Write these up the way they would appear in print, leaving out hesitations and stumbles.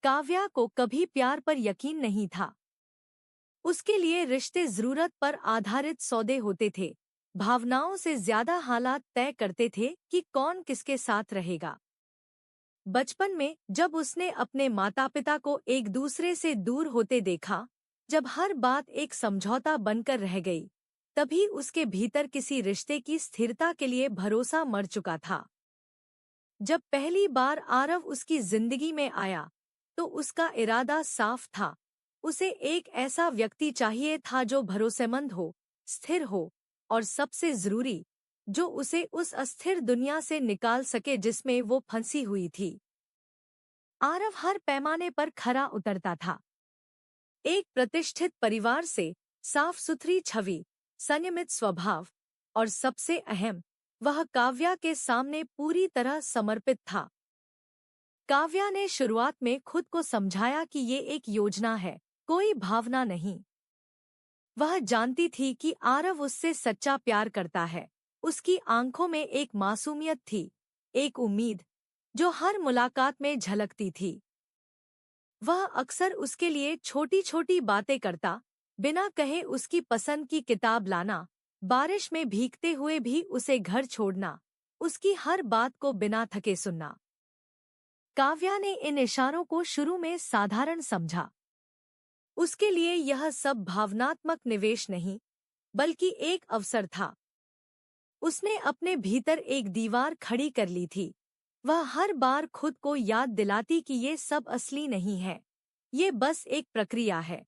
काव्या को कभी प्यार पर यकीन नहीं था। उसके लिए रिश्ते जरूरत पर आधारित सौदे होते थे, भावनाओं से ज्यादा हालात तय करते थे कि कौन किसके साथ रहेगा। बचपन में जब उसने अपने माता पिता को एक दूसरे से दूर होते देखा, जब हर बात एक समझौता बनकर रह गई, तभी उसके भीतर किसी रिश्ते की स्थिरता के लिए भरोसा मर चुका था। जब पहली बार आरव उसकी जिंदगी में आया, तो उसका इरादा साफ था। उसे एक ऐसा व्यक्ति चाहिए था जो भरोसेमंद हो, स्थिर हो और सबसे जरूरी, जो उसे उस अस्थिर दुनिया से निकाल सके जिसमें वो फंसी हुई थी। आरव हर पैमाने पर खरा उतरता था। एक प्रतिष्ठित परिवार से, साफ सुथरी छवि, संयमित स्वभाव और सबसे अहम, वह काव्या के सामने पूरी तरह समर्पित था। काव्या ने शुरुआत में खुद को समझाया कि ये एक योजना है, कोई भावना नहीं। वह जानती थी कि आरव उससे सच्चा प्यार करता है। उसकी आंखों में एक मासूमियत थी, एक उम्मीद, जो हर मुलाकात में झलकती थी। वह अक्सर उसके लिए छोटी छोटी बातें करता, बिना कहे उसकी पसंद की किताब लाना, बारिश में भीगते हुए भी उसे घर छोड़ना, उसकी हर बात को बिना थके सुनना। काव्या ने इन इशारों को शुरू में साधारण समझा। उसके लिए यह सब भावनात्मक निवेश नहीं, बल्कि एक अवसर था। उसने अपने भीतर एक दीवार खड़ी कर ली थी। वह हर बार खुद को याद दिलाती कि ये सब असली नहीं है, ये बस एक प्रक्रिया है।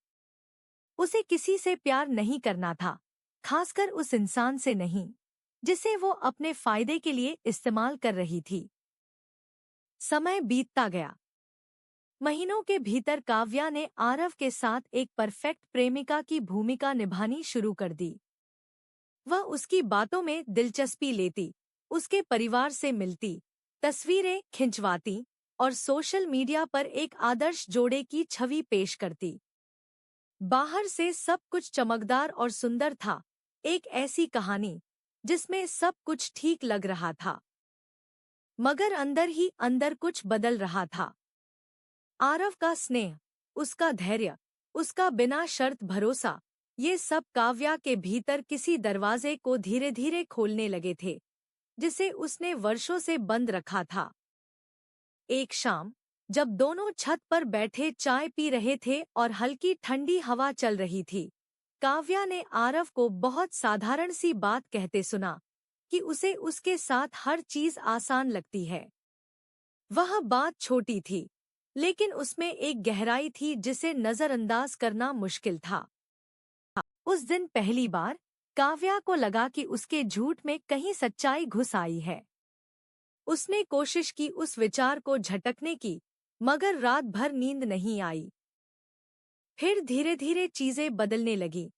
उसे किसी से प्यार नहीं करना था, खासकर उस इंसान से नहीं, जिसे वो अपने फायदे के लिए इस्तेमाल कर रही थी। समय बीतता गया। महीनों के भीतर काव्या ने आरव के साथ एक परफेक्ट प्रेमिका की भूमिका निभानी शुरू कर दी। वह उसकी बातों में दिलचस्पी लेती, उसके परिवार से मिलती, तस्वीरें खिंचवाती और सोशल मीडिया पर एक आदर्श जोड़े की छवि पेश करती। बाहर से सब कुछ चमकदार और सुंदर था, एक ऐसी कहानी जिसमें सब कुछ ठीक लग रहा था, मगर अंदर ही अंदर कुछ बदल रहा था। आरव का स्नेह, उसका धैर्य, उसका बिना शर्त भरोसा, ये सब काव्या के भीतर किसी दरवाजे को धीरे धीरे खोलने लगे थे, जिसे उसने वर्षों से बंद रखा था। एक शाम, जब दोनों छत पर बैठे चाय पी रहे थे और हल्की ठंडी हवा चल रही थी, काव्या ने आरव को बहुत साधारण सी बात कहते सुना कि उसे उसके साथ हर चीज आसान लगती है। वह बात छोटी थी, लेकिन उसमें एक गहराई थी जिसे नजरअंदाज करना मुश्किल था। उस दिन पहली बार काव्या को लगा कि उसके झूठ में कहीं सच्चाई घुस आई है। उसने कोशिश की उस विचार को झटकने की, मगर रात भर नींद नहीं आई। फिर धीरे धीरे चीजें बदलने लगी,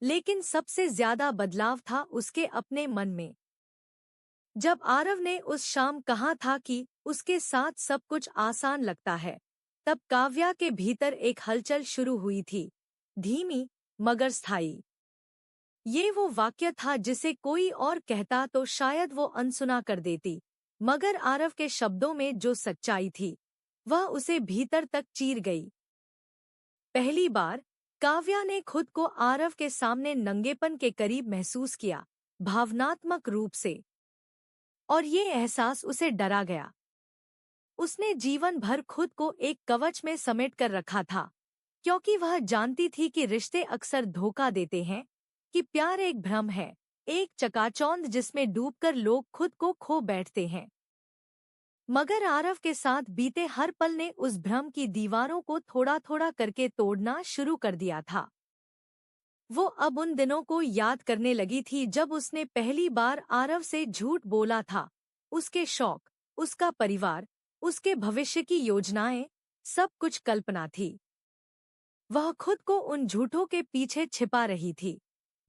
लेकिन सबसे ज्यादा बदलाव था उसके अपने मन में। जब आरव ने उस शाम कहा था कि उसके साथ सब कुछ आसान लगता है, तब काव्या के भीतर एक हलचल शुरू हुई थी, धीमी मगर स्थायी। ये वो वाक्य था जिसे कोई और कहता तो शायद वो अनसुना कर देती, मगर आरव के शब्दों में जो सच्चाई थी, वह उसे भीतर तक चीर गई। पहली बार काव्या ने खुद को आरव के सामने नंगेपन के करीब महसूस किया, भावनात्मक रूप से, और ये एहसास उसे डरा गया। उसने जीवन भर खुद को एक कवच में समेट कर रखा था, क्योंकि वह जानती थी कि रिश्ते अक्सर धोखा देते हैं, कि प्यार एक भ्रम है, एक चकाचौंध जिसमें डूबकर लोग खुद को खो बैठते हैं। मगर आरव के साथ बीते हर पल ने उस भ्रम की दीवारों को थोड़ा थोड़ा करके तोड़ना शुरू कर दिया था। वो अब उन दिनों को याद करने लगी थी जब उसने पहली बार आरव से झूठ बोला था। उसके शौक, उसका परिवार, उसके भविष्य की योजनाएं, सब कुछ कल्पना थी। वह खुद को उन झूठों के पीछे छिपा रही थी,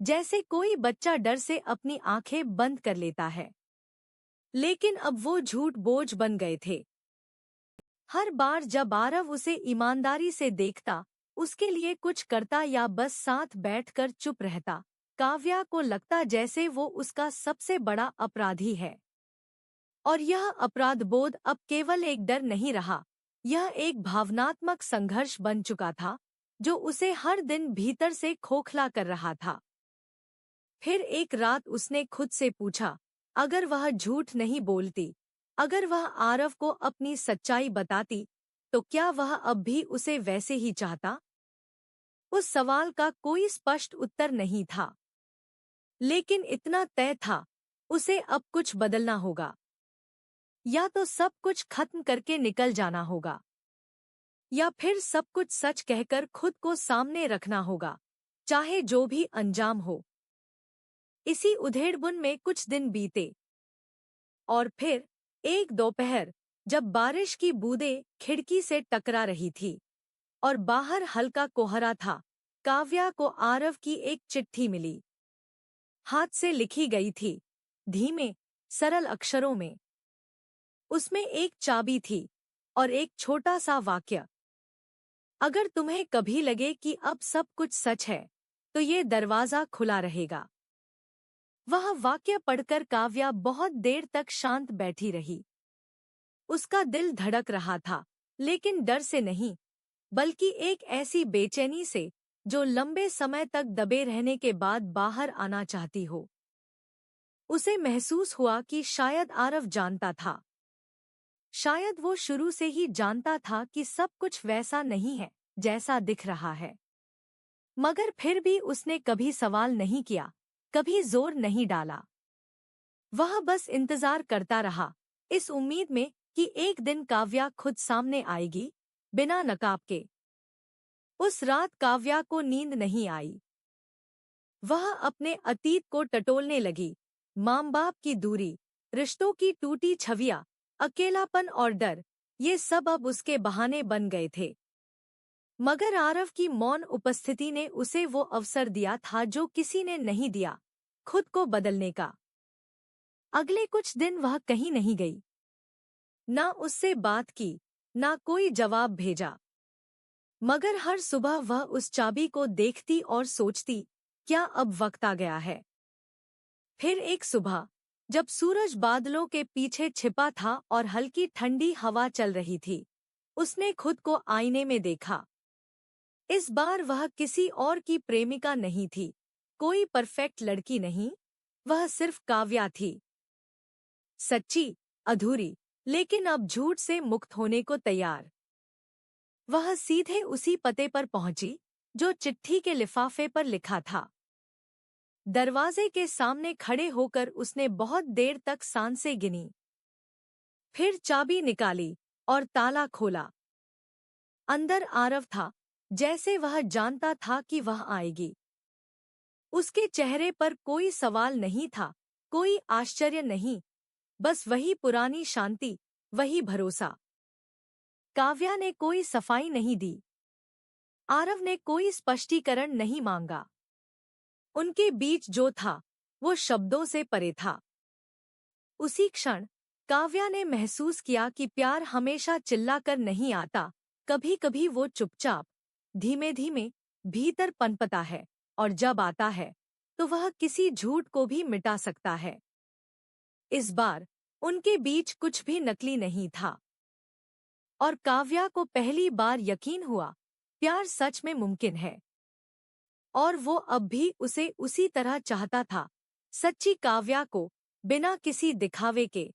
जैसे कोई बच्चा डर से अपनी आंखें बंद कर लेता है। लेकिन अब वो झूठ बोझ बन गए थे। हर बार जब आरव उसे ईमानदारी से देखता, उसके लिए कुछ करता या बस साथ बैठकर चुप रहता, काव्या को लगता जैसे वो उसका सबसे बड़ा अपराधी है। और यह अपराध बोध अब केवल एक डर नहीं रहा, यह एक भावनात्मक संघर्ष बन चुका था जो उसे हर दिन भीतर से खोखला कर रहा था। फिर एक रात उसने खुद से पूछा, अगर वह झूठ नहीं बोलती, अगर वह आरव को अपनी सच्चाई बताती, तो क्या वह अब भी उसे वैसे ही चाहता? उस सवाल का कोई स्पष्ट उत्तर नहीं था, लेकिन इतना तय था, उसे अब कुछ बदलना होगा। या तो सब कुछ खत्म करके निकल जाना होगा, या फिर सब कुछ सच कहकर खुद को सामने रखना होगा, चाहे जो भी अंजाम हो। इसी उधेड़बुन में कुछ दिन बीते, और फिर एक दोपहर, जब बारिश की बूंदें खिड़की से टकरा रही थी और बाहर हल्का कोहरा था, काव्या को आरव की एक चिट्ठी मिली। हाथ से लिखी गई थी, धीमे सरल अक्षरों में। उसमें एक चाबी थी और एक छोटा सा वाक्य, अगर तुम्हें कभी लगे कि अब सब कुछ सच है, तो ये दरवाजा खुला रहेगा। वह वाक्य पढ़कर काव्या बहुत देर तक शांत बैठी रही। उसका दिल धड़क रहा था, लेकिन डर से नहीं, बल्कि एक ऐसी बेचैनी से जो लंबे समय तक दबे रहने के बाद बाहर आना चाहती हो। उसे महसूस हुआ कि शायद आरव जानता था। शायद वो शुरू से ही जानता था कि सब कुछ वैसा नहीं है जैसा दिख रहा है। मगर फिर भी उसने कभी सवाल नहीं किया, कभी जोर नहीं डाला। वह बस इंतजार करता रहा, इस उम्मीद में कि एक दिन काव्या खुद सामने आएगी, बिना नकाब के। उस रात काव्या को नींद नहीं आई। वह अपने अतीत को टटोलने लगी, माँ बाप की दूरी, रिश्तों की टूटी छवियां, अकेलापन और डर, ये सब अब उसके बहाने बन गए थे। मगर आरव की मौन उपस्थिति ने उसे वो अवसर दिया था जो किसी ने नहीं दिया, खुद को बदलने का। अगले कुछ दिन वह कहीं नहीं गई, ना उससे बात की, ना कोई जवाब भेजा। मगर हर सुबह वह उस चाबी को देखती और सोचती, क्या अब वक्त आ गया है? फिर एक सुबह, जब सूरज बादलों के पीछे छिपा था और हल्की ठंडी हवा चल रही थी, उसने खुद को आईने में देखा। इस बार वह किसी और की प्रेमिका नहीं थी, कोई परफेक्ट लड़की नहीं, वह सिर्फ काव्या थी। सच्ची, अधूरी, लेकिन अब झूठ से मुक्त होने को तैयार। वह सीधे उसी पते पर पहुंची जो चिट्ठी के लिफाफे पर लिखा था। दरवाजे के सामने खड़े होकर उसने बहुत देर तक सांसें गिनी। फिर चाबी निकाली और ताला खोला। अंदर आरव था, जैसे वह जानता था कि वह आएगी। उसके चेहरे पर कोई सवाल नहीं था, कोई आश्चर्य नहीं, बस वही पुरानी शांति, वही भरोसा। काव्या ने कोई सफाई नहीं दी। आरव ने कोई स्पष्टीकरण नहीं मांगा। उनके बीच जो था, वो शब्दों से परे था। उसी क्षण काव्या ने महसूस किया कि प्यार हमेशा चिल्लाकर नहीं आता, कभी-कभी वो चुपचाप, धीमे-धीमे भीतर पनपता है, और जब आता है, तो वह किसी झूठ को भी मिटा सकता है। इस बार उनके बीच कुछ भी नकली नहीं था, और काव्या को पहली बार यकीन हुआ, प्यार सच में मुमकिन है। और वो अब भी उसे उसी तरह चाहता था, सच्ची काव्या को, बिना किसी दिखावे के।